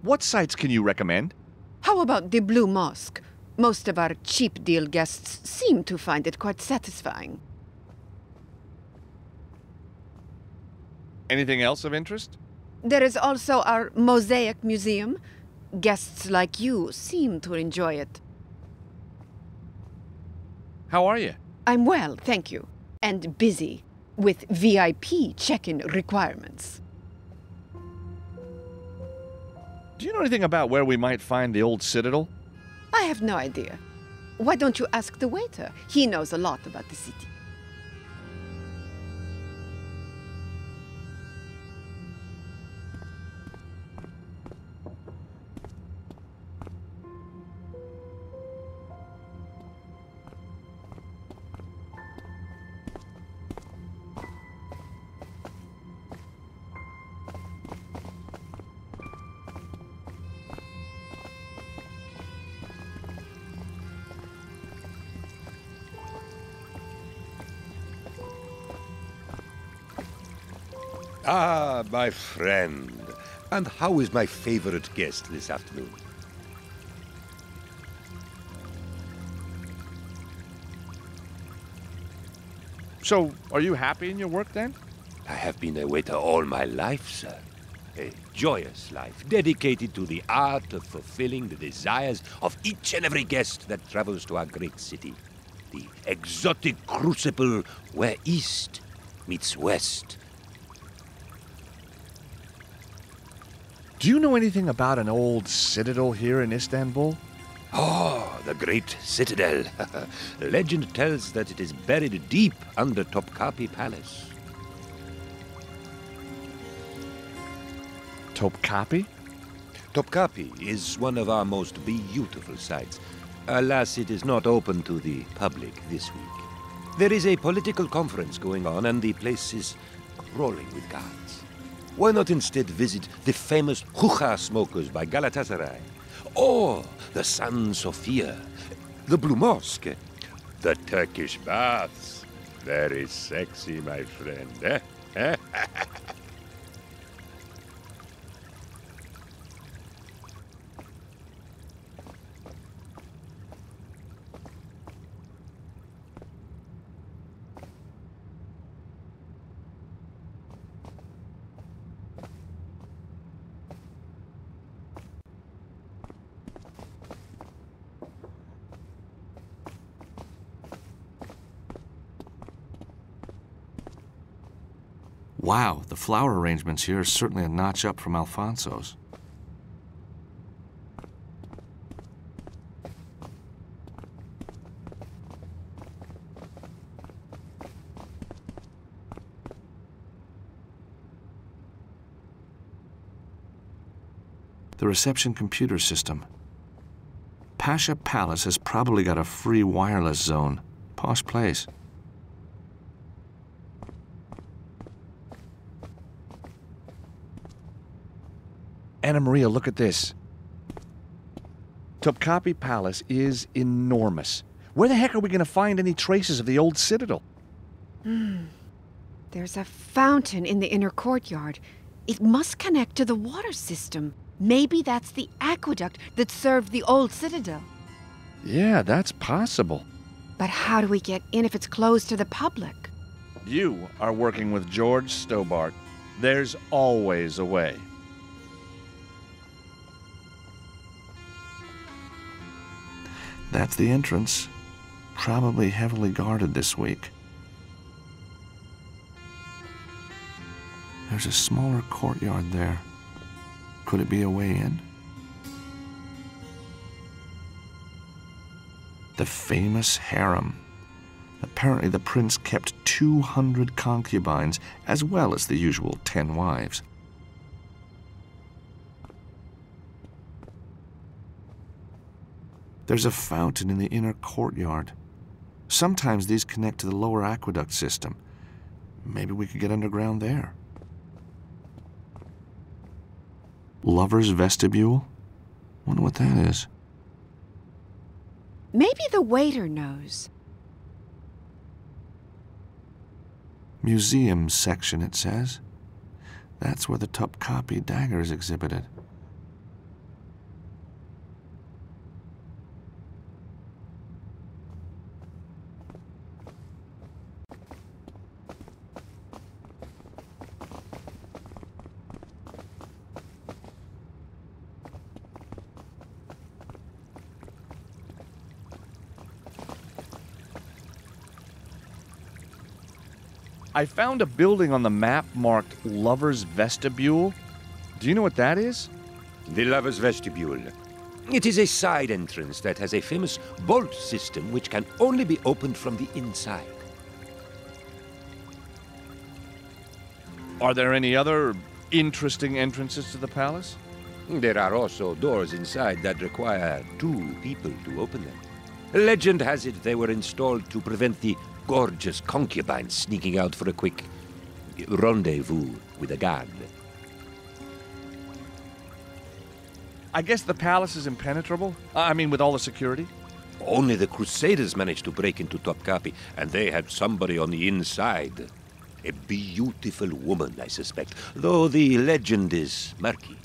What sites can you recommend? How about the Blue Mosque? Most of our cheap deal guests seem to find it quite satisfying. Anything else of interest? There is also our Mosaic Museum. Guests like you seem to enjoy it. How are you? I'm well, thank you. And busy, with VIP check-in requirements. Do you know anything about where we might find the old citadel? I have no idea. Why don't you ask the waiter? He knows a lot about the city. Ah, my friend. And how is my favorite guest this afternoon? So, are you happy in your work then? I have been a waiter all my life, sir. A joyous life, dedicated to the art of fulfilling the desires of each and every guest that travels to our great city. The exotic crucible where East meets West. Do you know anything about an old citadel here in Istanbul? Oh, the great citadel. Legend tells that it is buried deep under Topkapi Palace. Topkapi? Topkapi is one of our most beautiful sites. Alas, it is not open to the public this week. There is a political conference going on and the place is rolling with guards. Why not instead visit the famous hookah smokers by Galatasaray? Or the San Sofia, the Blue Mosque, the Turkish baths. Very sexy, my friend. Eh? Wow, the flower arrangements here are certainly a notch up from Alfonso's. The reception computer system. Pasha Palace has probably got a free wireless zone. Posh place. Anna Maria, look at this. Topkapi Palace is enormous. Where the heck are we going to find any traces of the old citadel? There's a fountain in the inner courtyard. It must connect to the water system. Maybe that's the aqueduct that served the old citadel. Yeah, that's possible. But how do we get in if it's closed to the public? You are working with George Stobart. There's always a way. That's the entrance. Probably heavily guarded this week. There's a smaller courtyard there. Could it be a way in? The famous harem. Apparently the prince kept 200 concubines, as well as the usual 10 wives. There's a fountain in the inner courtyard. Sometimes these connect to the lower aqueduct system. Maybe we could get underground there. Lover's vestibule? Wonder what that is. Maybe the waiter knows. Museum section, it says. That's where the Topkapi dagger is exhibited. I found a building on the map marked Lover's Vestibule. Do you know what that is? The Lover's Vestibule. It is a side entrance that has a famous bolt system which can only be opened from the inside. Are there any other interesting entrances to the palace? There are also doors inside that require 2 people to open them. Legend has it they were installed to prevent the gorgeous concubines sneaking out for a quick rendezvous with a guard. I guess the palace is impenetrable? I mean, with all the security? Only the Crusaders managed to break into Topkapi, and they had somebody on the inside. A beautiful woman, I suspect, though the legend is murky.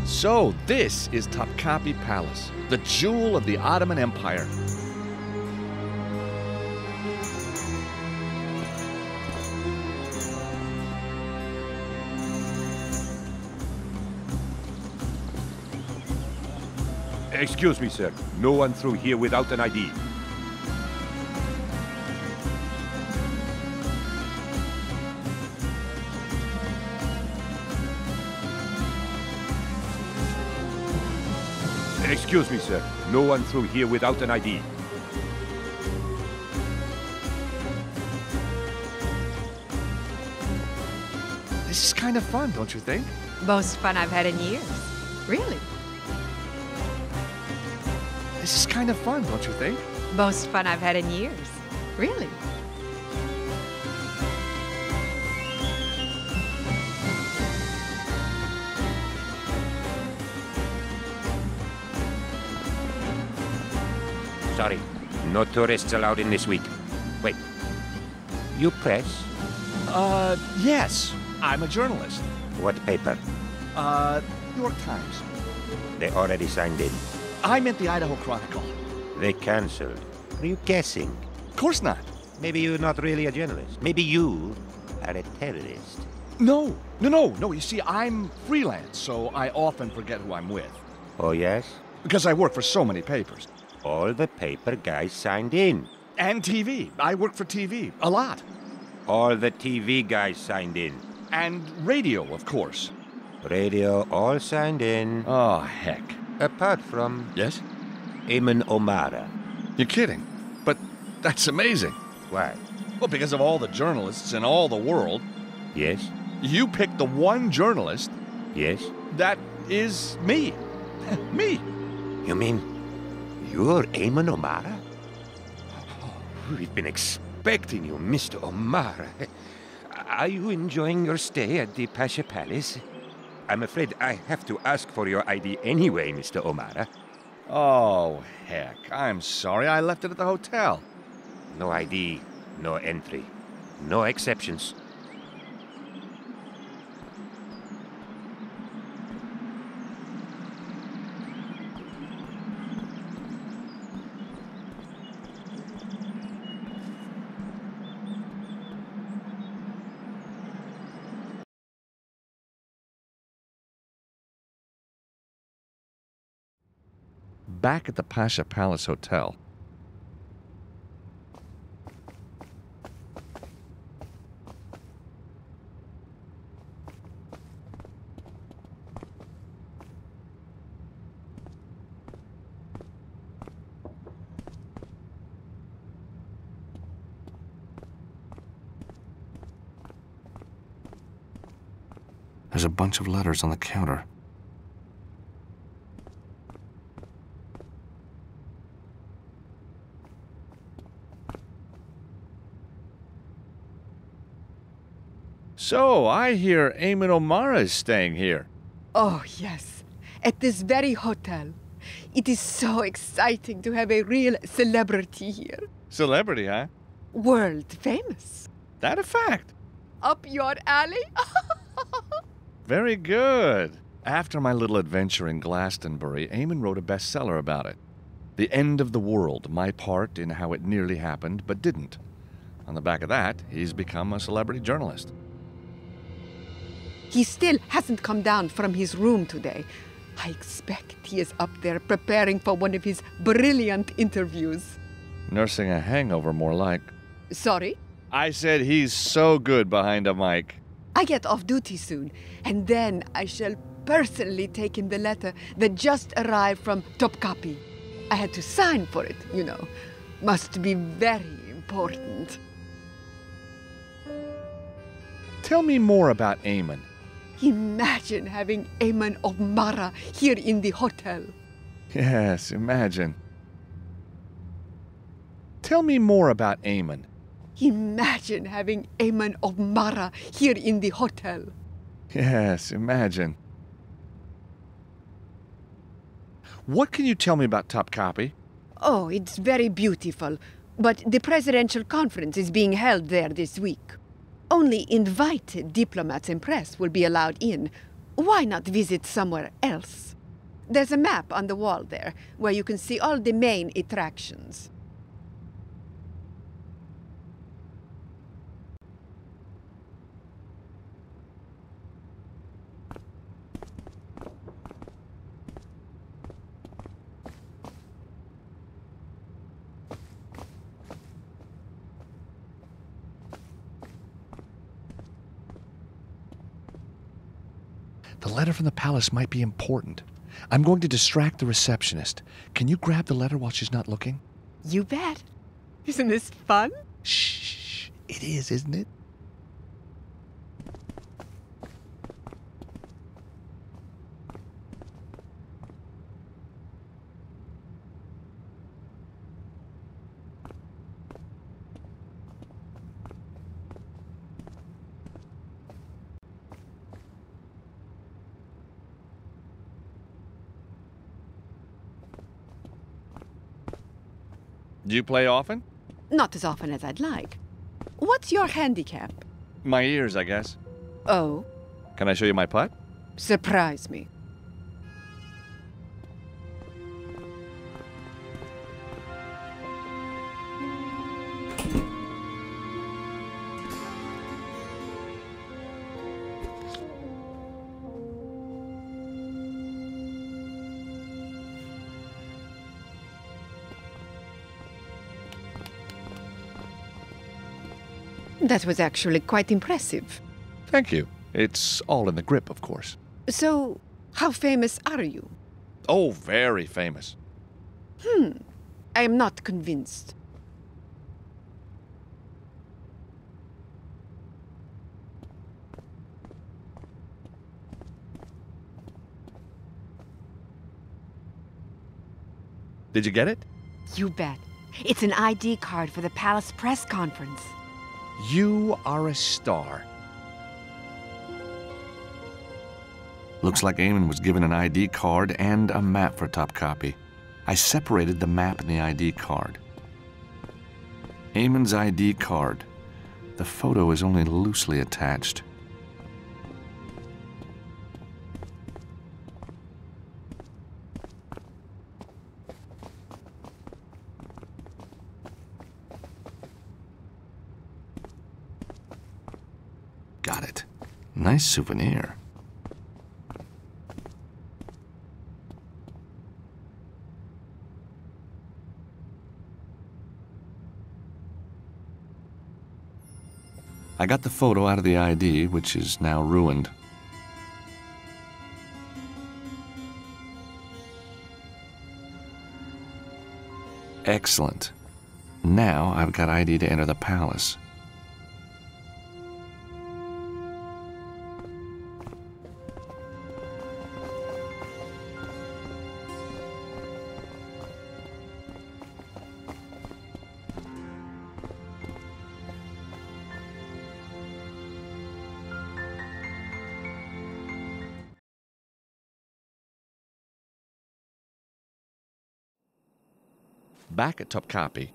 So, this is Topkapi Palace, the jewel of the Ottoman Empire. Excuse me, sir. No one through here without an ID. Excuse me, sir. No one through here without an ID. This is kind of fun, don't you think? Most fun I've had in years. Really? This is kind of fun, don't you think? Most fun I've had in years. Really? Sorry, no tourists allowed in this week. Wait, you press? Yes. I'm a journalist. What paper? New York Times. They already signed in. I meant the Idaho Chronicle. They cancelled. Are you guessing? Of course not. Maybe you're not really a journalist. Maybe you are a terrorist. No. You see, I'm freelance, so I often forget who I'm with. Oh, yes? Because I work for so many papers. All the paper guys signed in. And TV. I work for TV. A lot. All the TV guys signed in. And radio, of course. Radio all signed in. Oh, heck. Apart from Yes? Eamon O'Mara. You're kidding. But that's amazing. Why? Well, because of all the journalists in all the world, Yes? you picked the one journalist Yes? that is me. Me. You mean you're Eamon O'Mara? We've been expecting you, Mr. O'Mara. Are you enjoying your stay at the Pasha Palace? I'm afraid I have to ask for your ID anyway, Mr. O'Mara. Oh, heck. I'm sorry. I left it at the hotel. No ID, no entry, no exceptions. Back at the Pasha Palace Hotel. There's a bunch of letters on the counter. So, I hear Eamon O'Mara is staying here. Oh, yes. At this very hotel. It is so exciting to have a real celebrity here. Celebrity, huh? World famous. That a fact? up your alley? Very good. After my little adventure in Glastonbury, Eamon wrote a bestseller about it. The End of the World, my part in how it nearly happened, but didn't. On the back of that, he's become a celebrity journalist. He still hasn't come down from his room today. I expect he is up there preparing for one of his brilliant interviews. Nursing a hangover, more like. Sorry? I said he's so good behind a mic. I get off duty soon, and then I shall personally take him the letter that just arrived from Topkapi. I had to sign for it, you know. Must be very important. Tell me more about Eamon. Imagine having Eamon of Mara here in the hotel. Yes, imagine. Tell me more about Eamon. Imagine having Eamon of Mara here in the hotel. Yes, imagine. What can you tell me about Topkapi? Oh, it's very beautiful, but the presidential conference is being held there this week. Only invited diplomats and press will be allowed in. Why not visit somewhere else? There's a map on the wall there, where you can see all the main attractions. The letter from the palace might be important. I'm going to distract the receptionist. Can you grab the letter while she's not looking? You bet. Isn't this fun? Shh. It is, isn't it? Do you play often? Not as often as I'd like. What's your handicap? My ears, I guess. Oh, Can I show you my putt? surprise me. That was actually quite impressive. Thank you. It's all in the grip, of course. So, how famous are you? Oh, very famous. I am not convinced. Did you get it? You bet. It's an ID card for the palace press conference. You are a star. Looks like Eamon was given an ID card and a map for Topkapi. I separated the map and the ID card. Eamon's ID card. The photo is only loosely attached. Got it. Nice souvenir. I got the photo out of the ID, which is now ruined. Excellent. Now I've got ID to enter the palace. Back at Topkapi,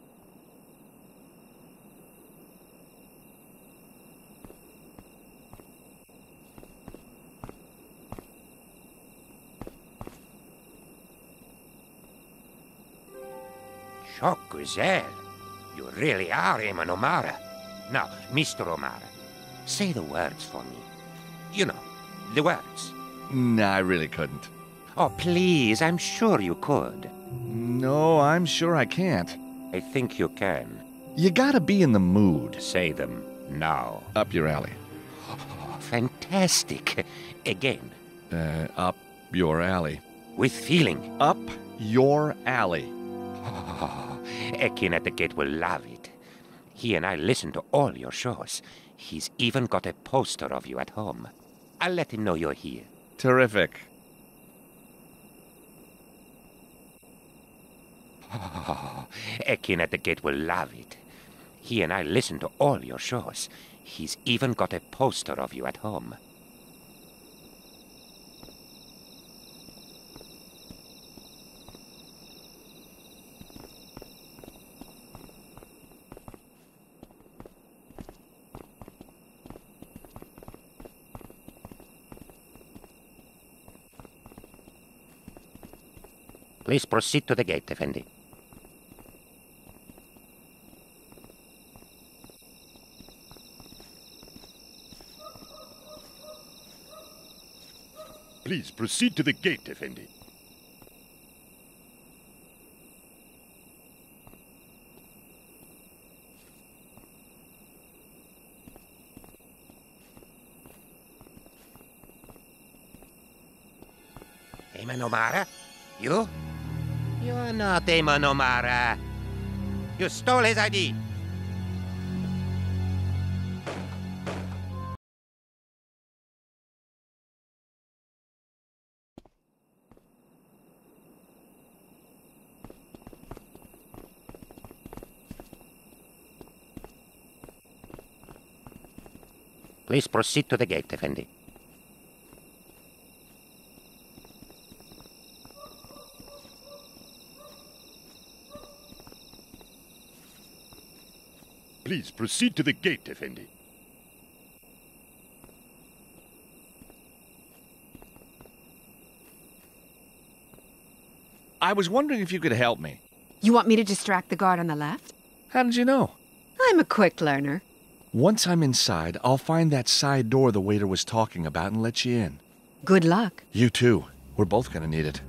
Shock Gazelle. You really are Eamon O'Mara. Now, Mr. O'Mara, say the words for me. You know, the words. Nah, I really couldn't. Oh, please, I'm sure you could. No, I'm sure I can't. I think you can. You gotta be in the mood. Say them now. Up your alley. Oh, fantastic. Again. Up your alley. With feeling. Up your alley. Oh, Ekin at the gate will love it. He and I listen to all your shows. He's even got a poster of you at home. I'll let him know you're here. Terrific. Oh, Ekin at the gate will love it. He and I listen to all your shows. He's even got a poster of you at home. Please proceed to the gate, Effendi. Please proceed to the gate, Effendi. Eamon O'Mara? You? You're not Eamon O'Mara. You stole his ID. Please proceed to the gate, Effendi. Please proceed to the gate, Effendi. I was wondering if you could help me. You want me to distract the guard on the left? How did you know? I'm a quick learner. Once I'm inside, I'll find that side door the waiter was talking about and let you in. Good luck. You too. We're both gonna need it.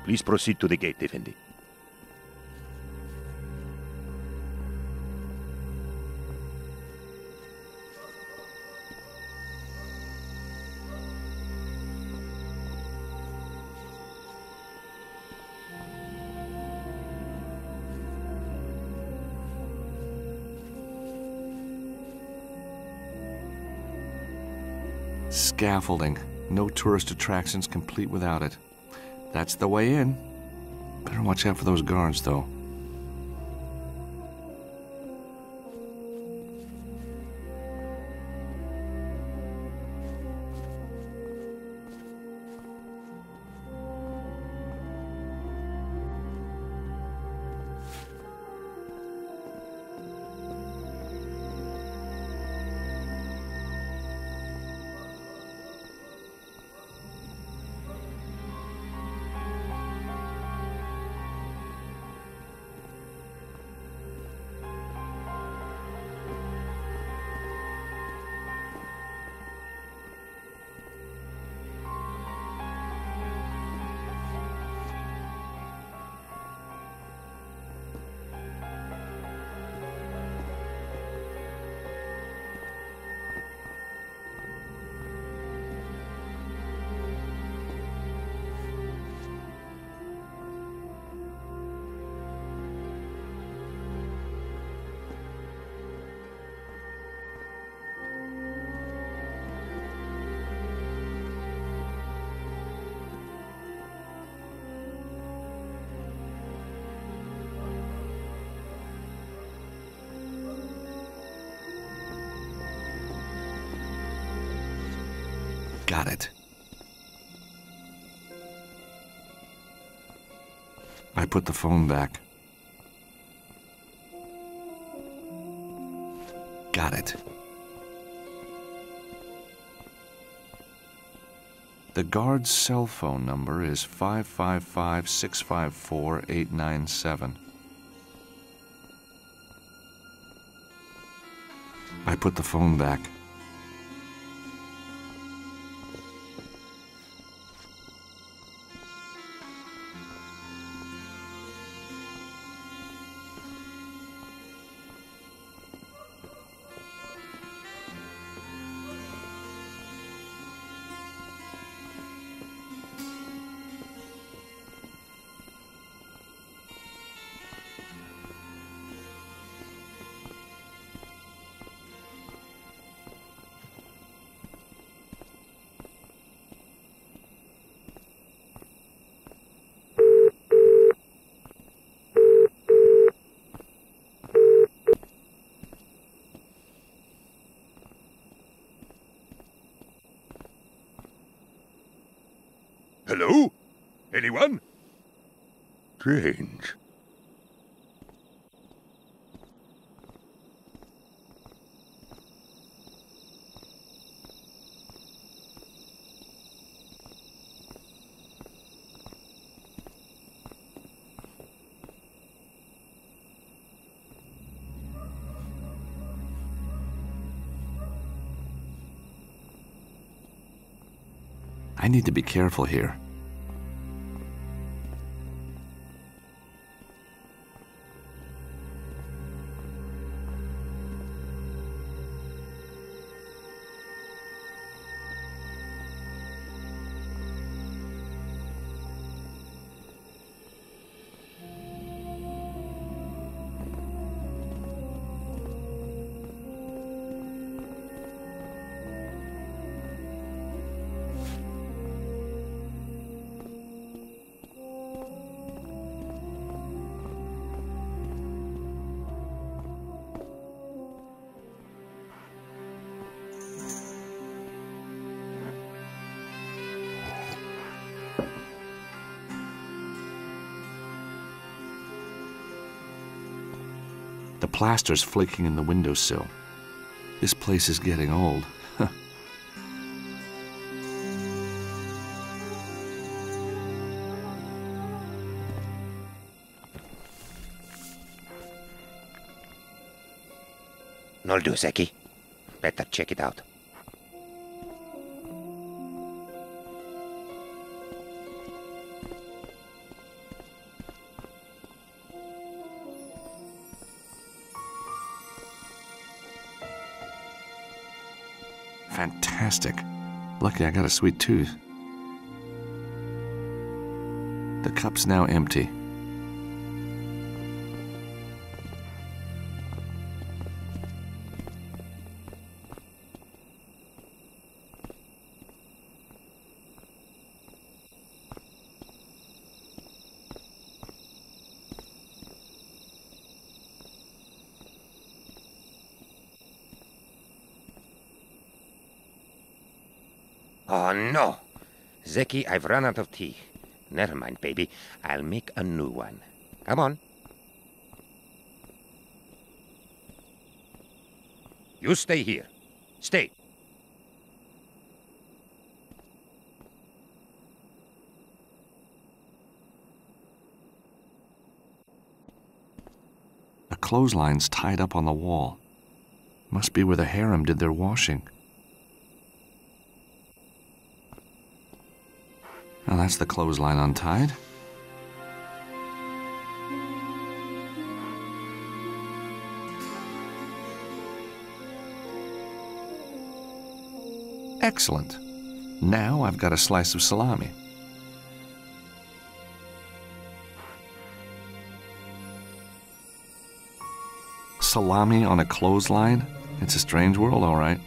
Please proceed to the gate, Effendi. Scaffolding. No tourist attractions complete without it. That's the way in. Better watch out for those guards, though. Got it. I put the phone back. Got it. The guard's cell phone number is 555-654-897. I put the phone back. Hello? Anyone? Strange. I need to be careful here. The plaster's flaking in the windowsill. This place is getting old. No do, Zeki. Better check it out. Fantastic. Lucky I got a sweet tooth. The cup's now empty. Oh, no. Zeki, I've run out of tea. Never mind, baby. I'll make a new one. Come on. You stay here. Stay. A clothesline's tied up on the wall. Must be where the harem did their washing. Now that's the clothesline untied. Excellent. Now I've got a slice of salami. Salami on a clothesline? It's a strange world, all right.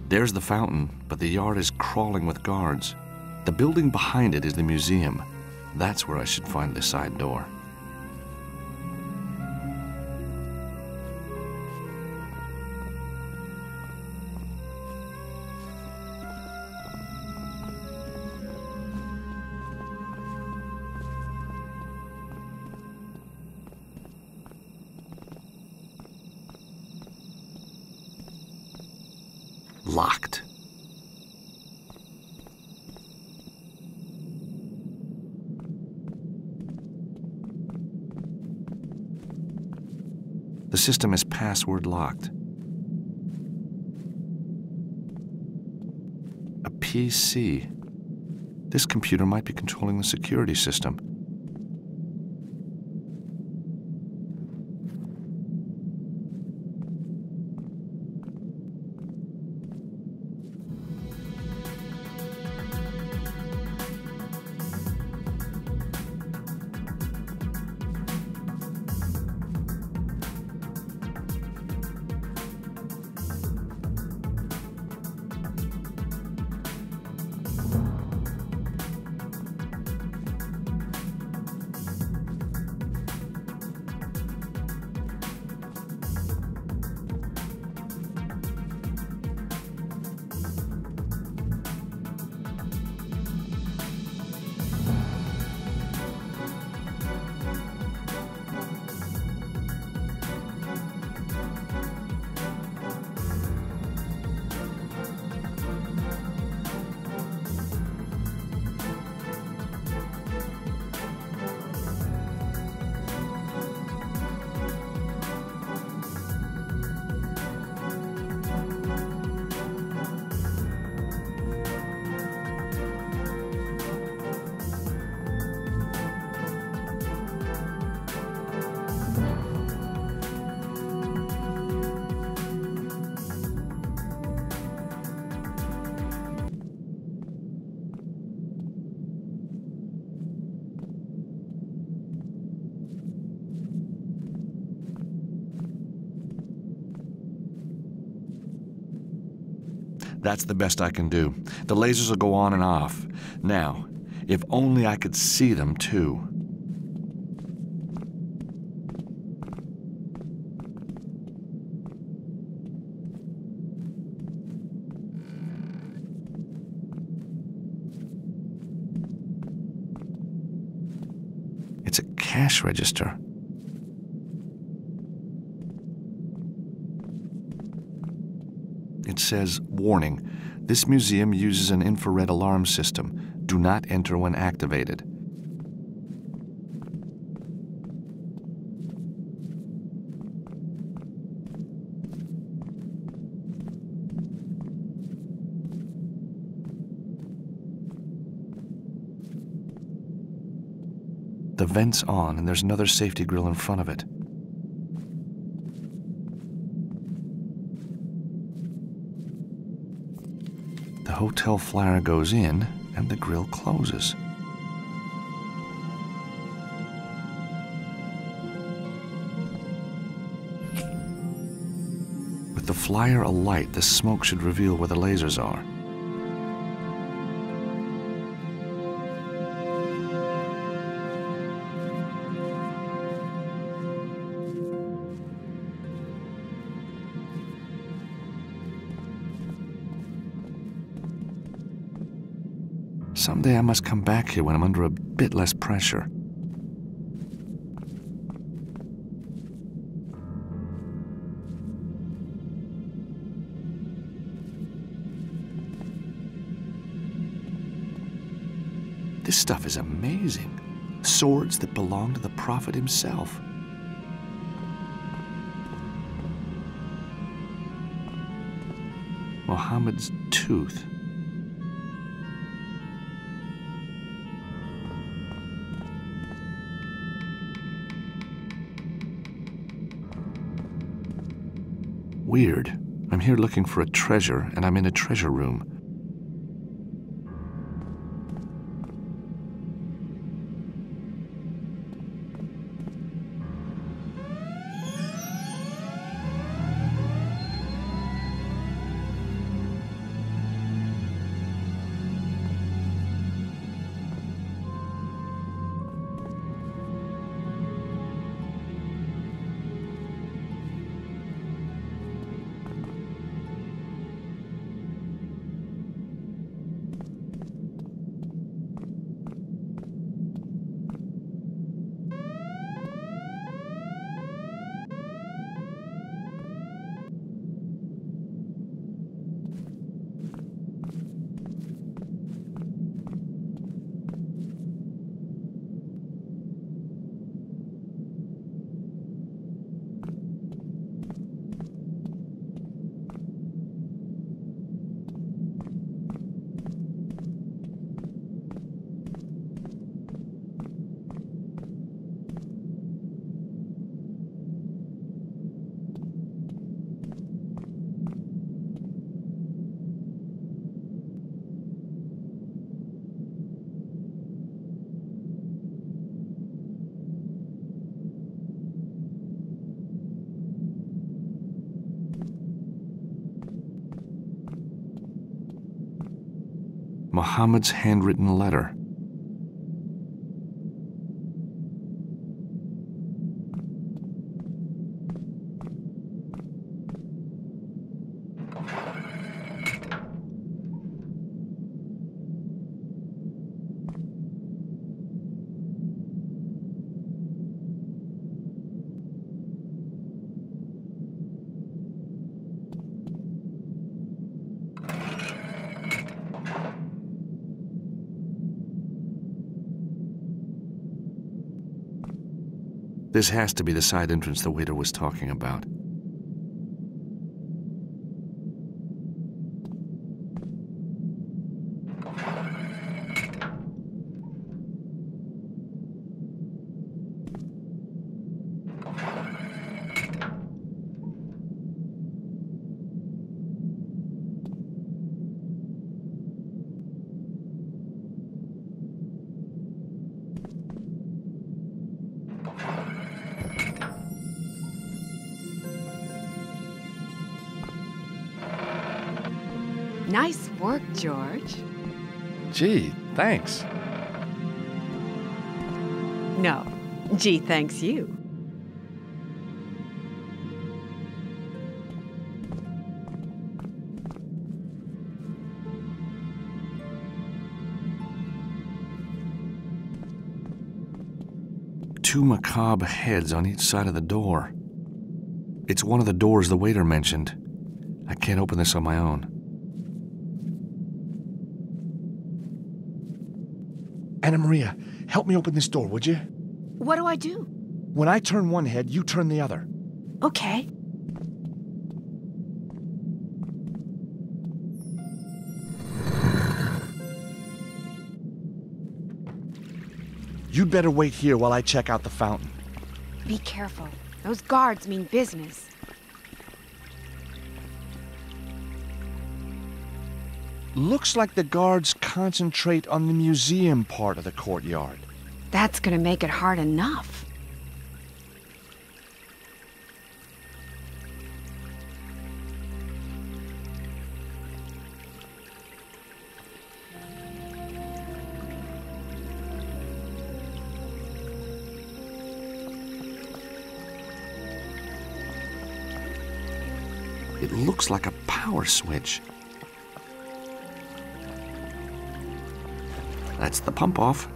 There's the fountain, but the yard is crawling with guards. The building behind it is the museum. That's where I should find the side door. Locked. The system is password locked. A PC. This computer might be controlling the security system. That's the best I can do. The lasers will go on and off. Now, if only I could see them, too. It's a cash register. It says, warning, this museum uses an infrared alarm system. Do not enter when activated. The vent's on, and there's another safety grill in front of it. The hotel flyer goes in, and the grill closes. With the flyer alight, the smoke should reveal where the lasers are. Someday I must come back here when I'm under a bit less pressure. This stuff is amazing. Swords that belong to the Prophet himself. Muhammad's tooth. Weird. I'm here looking for a treasure, and I'm in a treasure room. Muhammad's handwritten letter. This has to be the side entrance the waiter was talking about. Nice work, George. Gee, thanks. No, gee, thanks you. Two macabre heads on each side of the door. It's one of the doors the waiter mentioned. I can't open this on my own. Anna Maria, help me open this door, would you? What do I do? When I turn one head, you turn the other. Okay. You'd better wait here while I check out the fountain. Be careful. Those guards mean business. Looks like the guards concentrate on the museum part of the courtyard. That's gonna make it hard enough. It looks like a power switch. That's the pump off.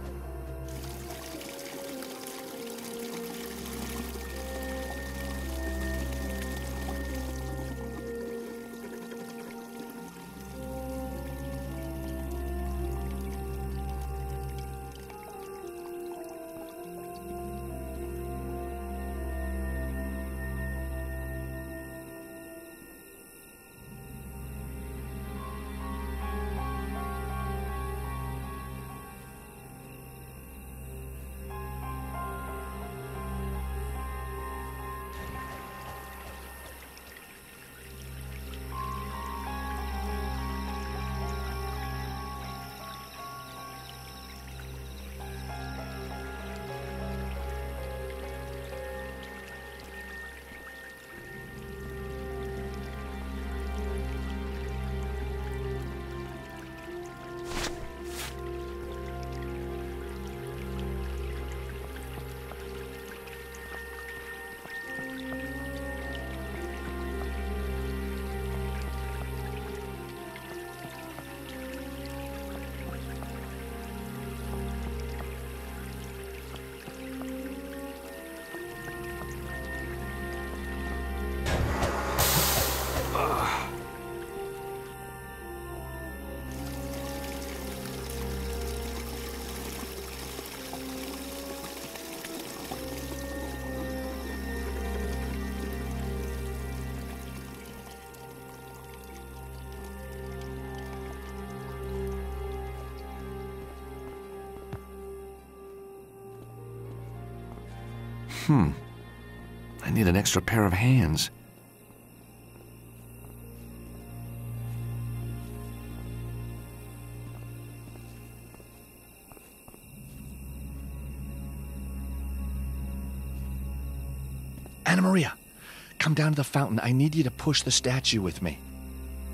I need an extra pair of hands. Anna Maria, come down to the fountain. I need you to push the statue with me.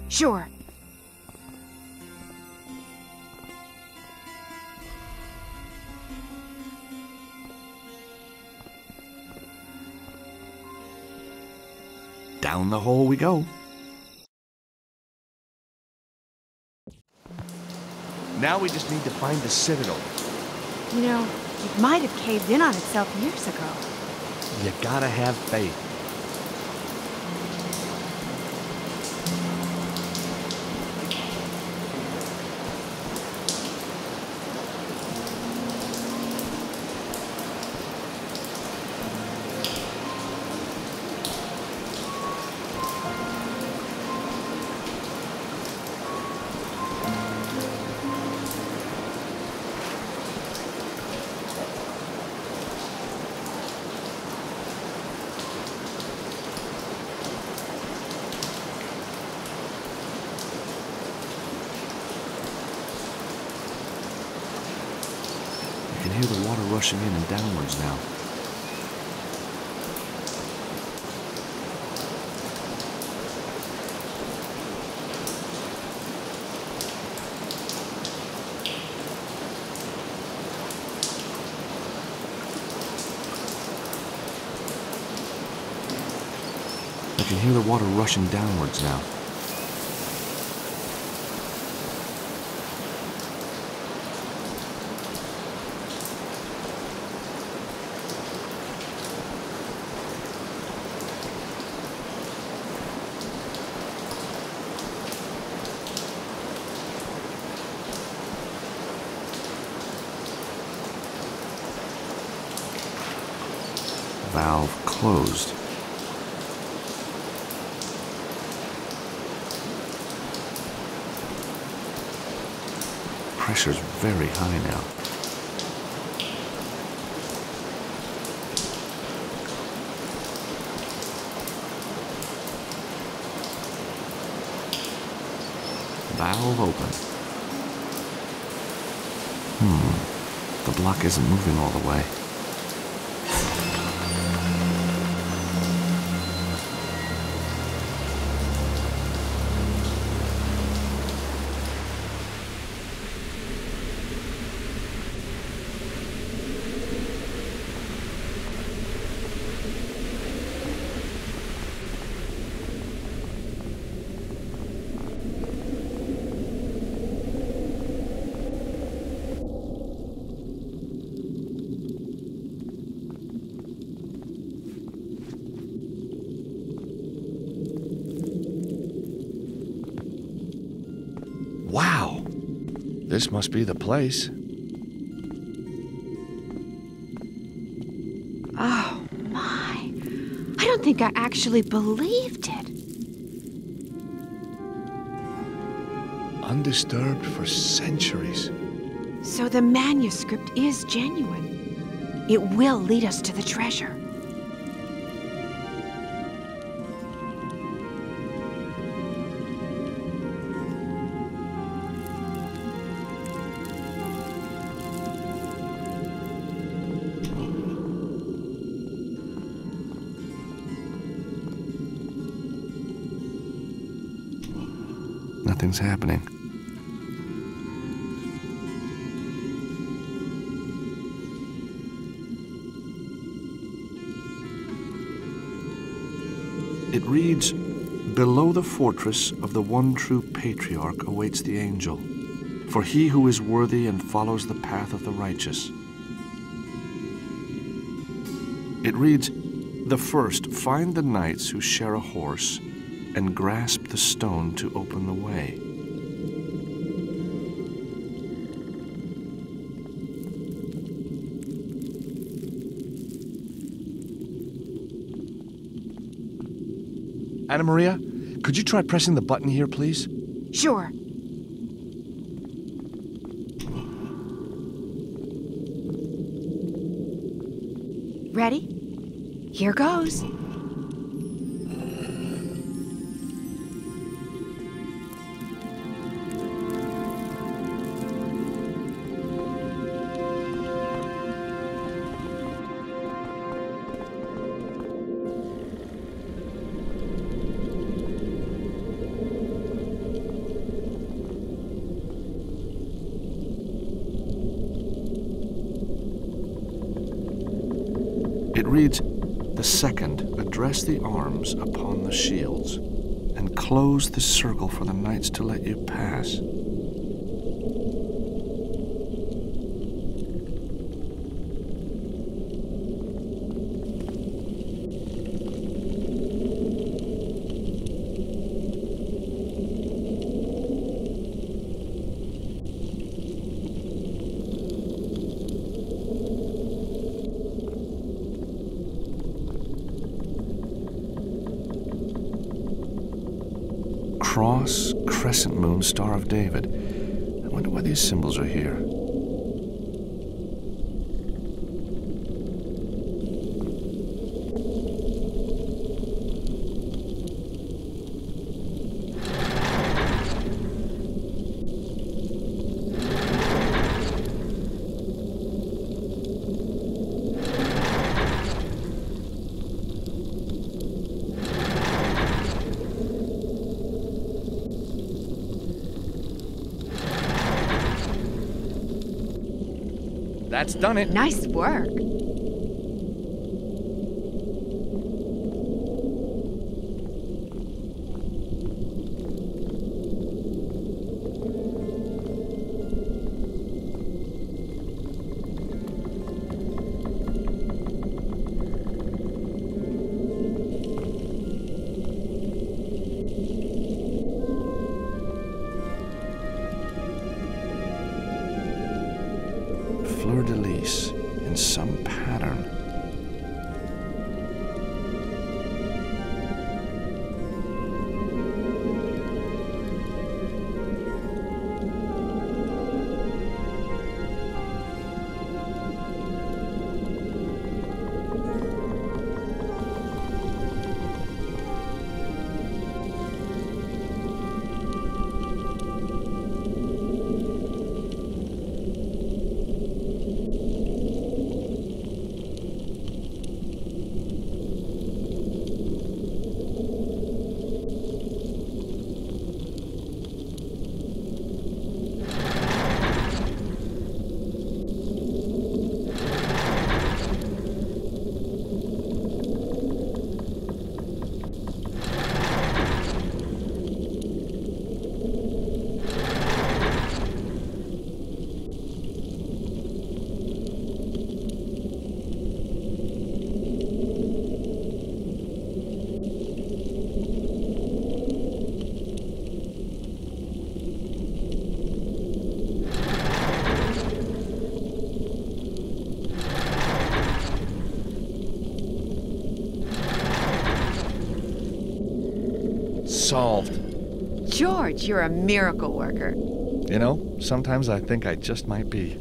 Sure. Down the hole we go. Now we just need to find the citadel. You know, it might have caved in on itself years ago. You gotta have faith. I can hear the water rushing in and downwards now. I can hear the water rushing downwards now. Valve closed. Pressure's very high now. Valve open. The block isn't moving all the way. Wow! This must be the place. Oh, my. I don't think I actually believed it. Undisturbed for centuries. So the manuscript is genuine. It will lead us to the treasure. Nothing's happening. It reads, "Below the fortress of the one true patriarch awaits the angel, for he who is worthy and follows the path of the righteous." It reads, "The first find the knights who share a horse and grasp the stone to open the way." Anna Maria, could you try pressing the button here, please? Sure. Ready? Here goes. It reads, "The second, a dress the arms upon the shields, and close the circle for the knights to let you pass. Cross, crescent moon, Star of David. I wonder why these symbols are here. That's done it. Nice work. Fleur-de-lis in some pattern. Solved. George, you're a miracle worker. You know, sometimes I think I just might be.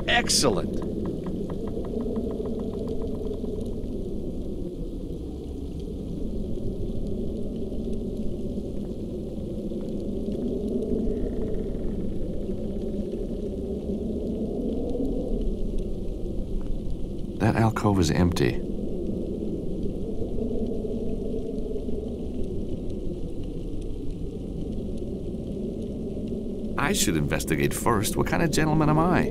Excellent. That alcove is empty. I should investigate first. What kind of gentleman am I?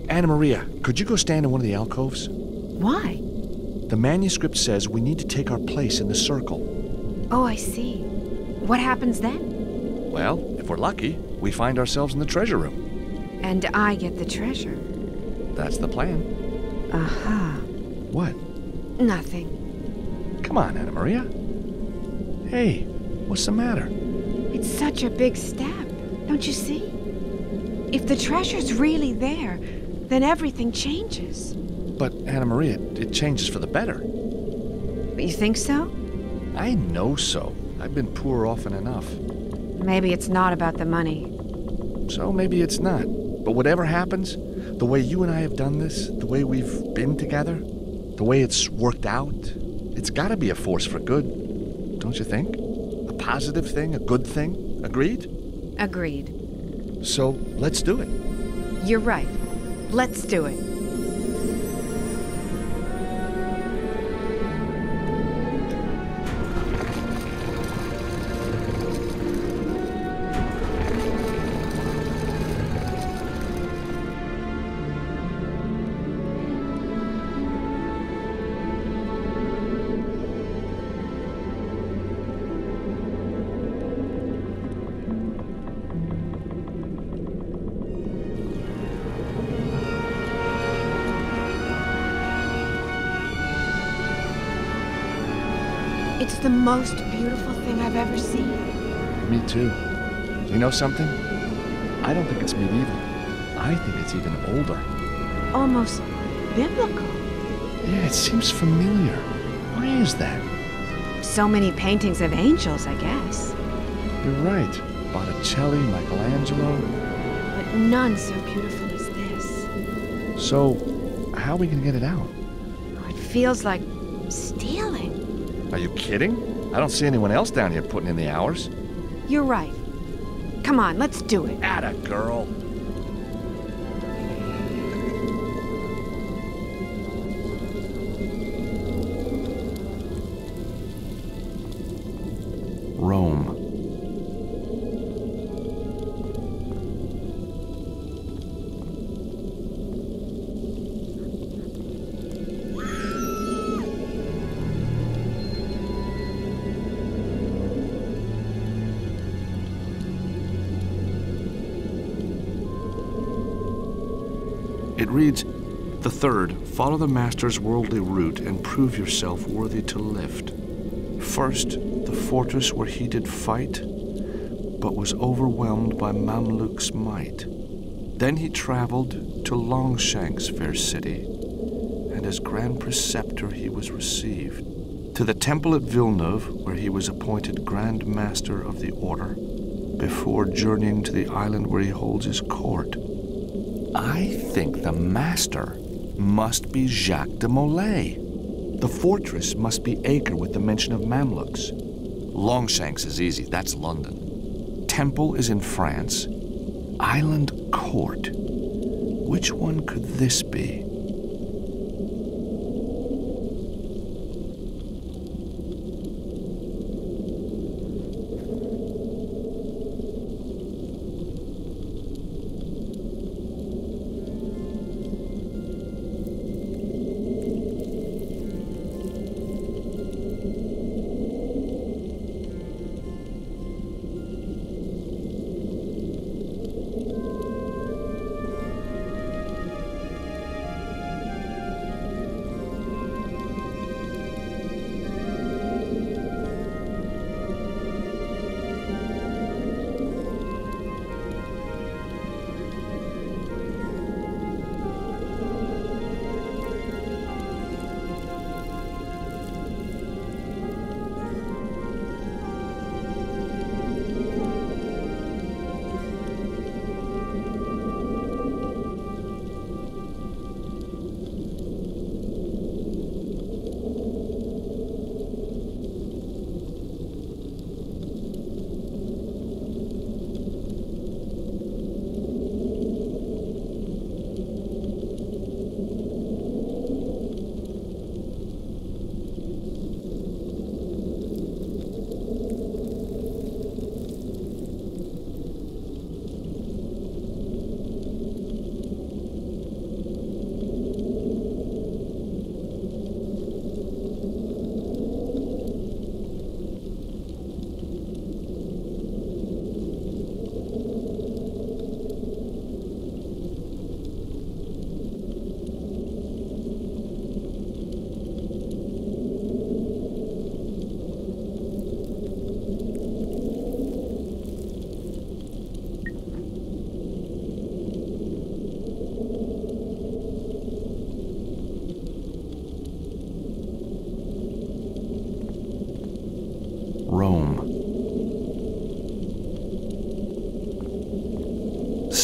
Anna Maria, could you go stand in one of the alcoves? Why? The manuscript says we need to take our place in the circle. Oh, I see. What happens then? Well, if we're lucky, we find ourselves in the treasure room. And I get the treasure. That's the plan. Aha. What? Nothing. Come on, Anna Maria. Hey, what's the matter? It's such a big step, don't you see? If the treasure's really there, then everything changes. But, Anna Maria, it changes for the better. But you think so? I know so. I've been poor often enough. Maybe it's not about the money. So maybe it's not. But whatever happens, the way you and I have done this, the way we've been together, the way it's worked out, it's gotta be a force for good, don't you think? A positive thing, a good thing. Agreed? Agreed. So let's do it. You're right. Let's do it. It's the most beautiful thing I've ever seen. Me too. You know something? I don't think it's medieval. I think it's even older. Almost biblical. Yeah, it seems familiar. Why is that? So many paintings of angels, I guess. You're right. Botticelli, Michelangelo. But none so beautiful as this. So, how are we gonna get it out? Oh, it feels like stealing. Are you kidding? I don't see anyone else down here putting in the hours. You're right. Come on, let's do it. Atta girl. Rome. It reads, "The third, follow the master's worldly route and prove yourself worthy to lift. First, the fortress where he did fight, but was overwhelmed by Mamluk's might. Then he traveled to Longshank's fair city, and as grand preceptor he was received. To the temple at Villeneuve, where he was appointed Grand Master of the Order, before journeying to the island where he holds his court. I think the master must be Jacques de Molay. The fortress must be Acre with the mention of Mamluks. Longshanks is easy, that's London. Temple is in France. Island Court. Which one could this be?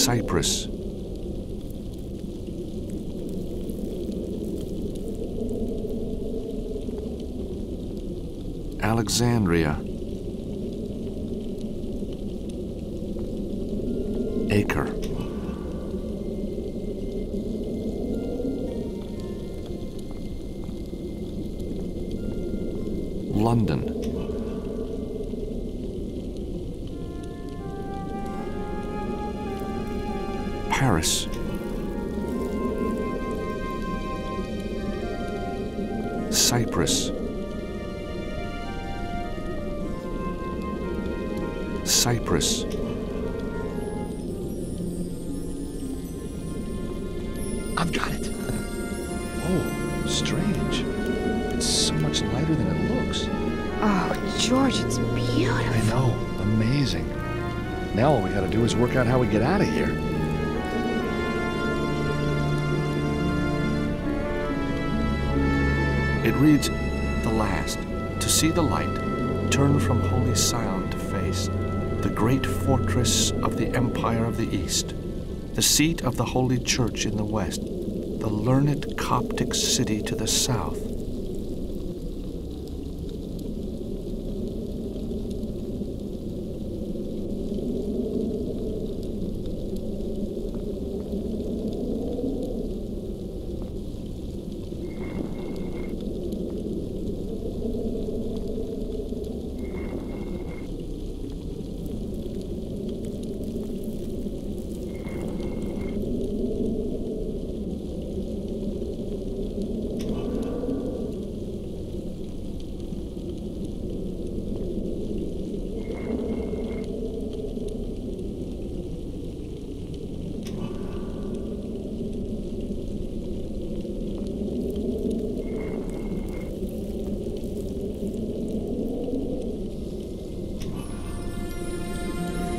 Cyprus. Alexandria. Acre. London. Paris. Cyprus. Cyprus. I've got it. Oh, strange. It's so much lighter than it looks. Oh, George, it's beautiful. I know. Amazing. Now all we gotta do is work out how we get out of here. It reads, "The last, to see the light, turn from holy Sion to face, the great fortress of the Empire of the East, the seat of the Holy Church in the west, the learned Coptic city to the south."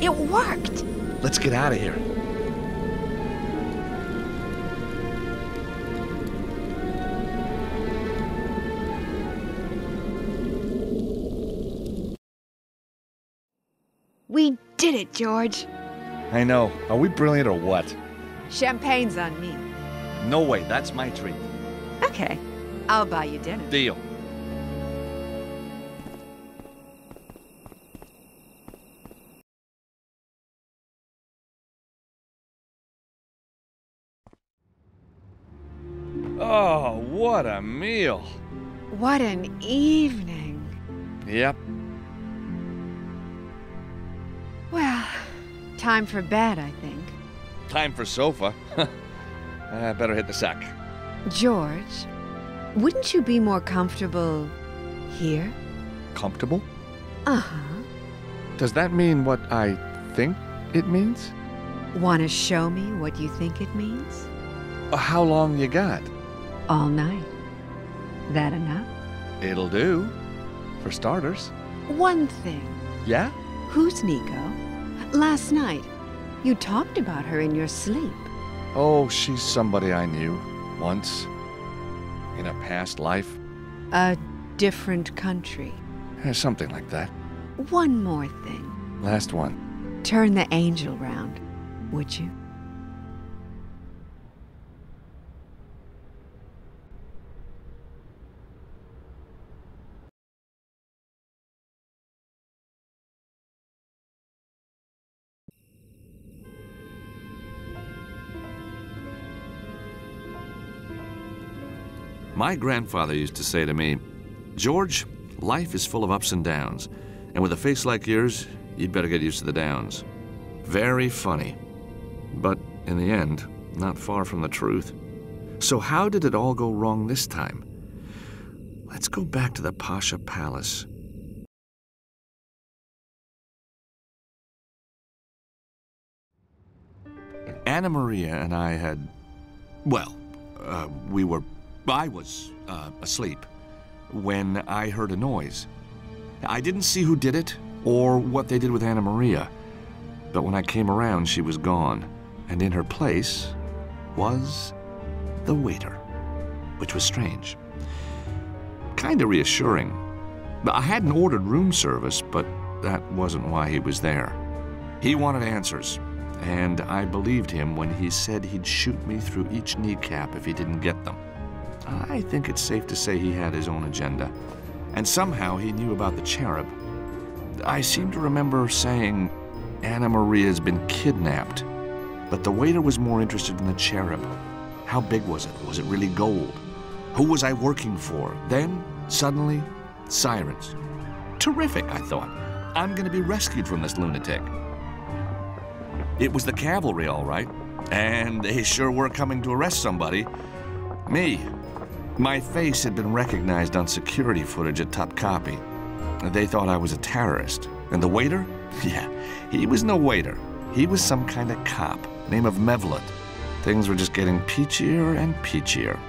It worked. Let's get out of here. We did it, George. I know. Are we brilliant or what? Champagne's on me. No way. That's my treat. Okay, I'll buy you dinner. Deal. Oh, what a meal. What an evening. Yep. Well, time for bed, I think. Time for sofa. I better hit the sack. George, wouldn't you be more comfortable here? Comfortable? Uh-huh. Does that mean what I think it means? Want to show me what you think it means? How long you got? All night. That enough? It'll do. For starters. One thing. Yeah? Who's Nico? Last night, you talked about her in your sleep. Oh, she's somebody I knew. Once. In a past life. A different country. Something like that. One more thing. Last one. Turn the angel round, would you? My grandfather used to say to me, "George, life is full of ups and downs, and with a face like yours, you'd better get used to the downs." Very funny. But in the end, not far from the truth. So how did it all go wrong this time? Let's go back to the Pasha Palace. Anna Maria and I had, I was asleep when I heard a noise. I didn't see who did it or what they did with Anna Maria, but when I came around, she was gone, and in her place was the waiter, which was strange. Kinda reassuring. I hadn't ordered room service, but that wasn't why he was there. He wanted answers, and I believed him when he said he'd shoot me through each kneecap if he didn't get them. I think it's safe to say he had his own agenda, and somehow he knew about the cherub. I seem to remember saying, Anna Maria's been kidnapped, but the waiter was more interested in the cherub. How big was it? Was it really gold? Who was I working for? Then, suddenly, sirens. Terrific, I thought. I'm gonna be rescued from this lunatic. It was the cavalry, all right, and they sure were coming to arrest somebody. Me. My face had been recognized on security footage at Topkapi. They thought I was a terrorist. And the waiter? Yeah, he was no waiter. He was some kind of cop, name of Mevlut. Things were just getting peachier and peachier.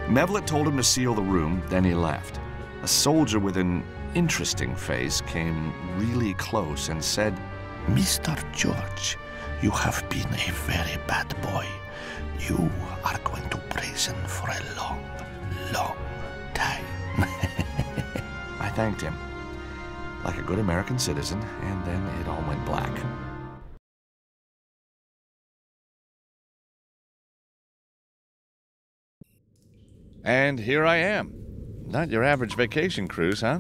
Mevlut told him to seal the room, then he left. A soldier with an interesting face came really close and said, Mr. George, you have been a very bad boy. You are going to prison for a long, long time. I thanked him, like a good American citizen, and then it all went black. And here I am. Not your average vacation cruise, huh?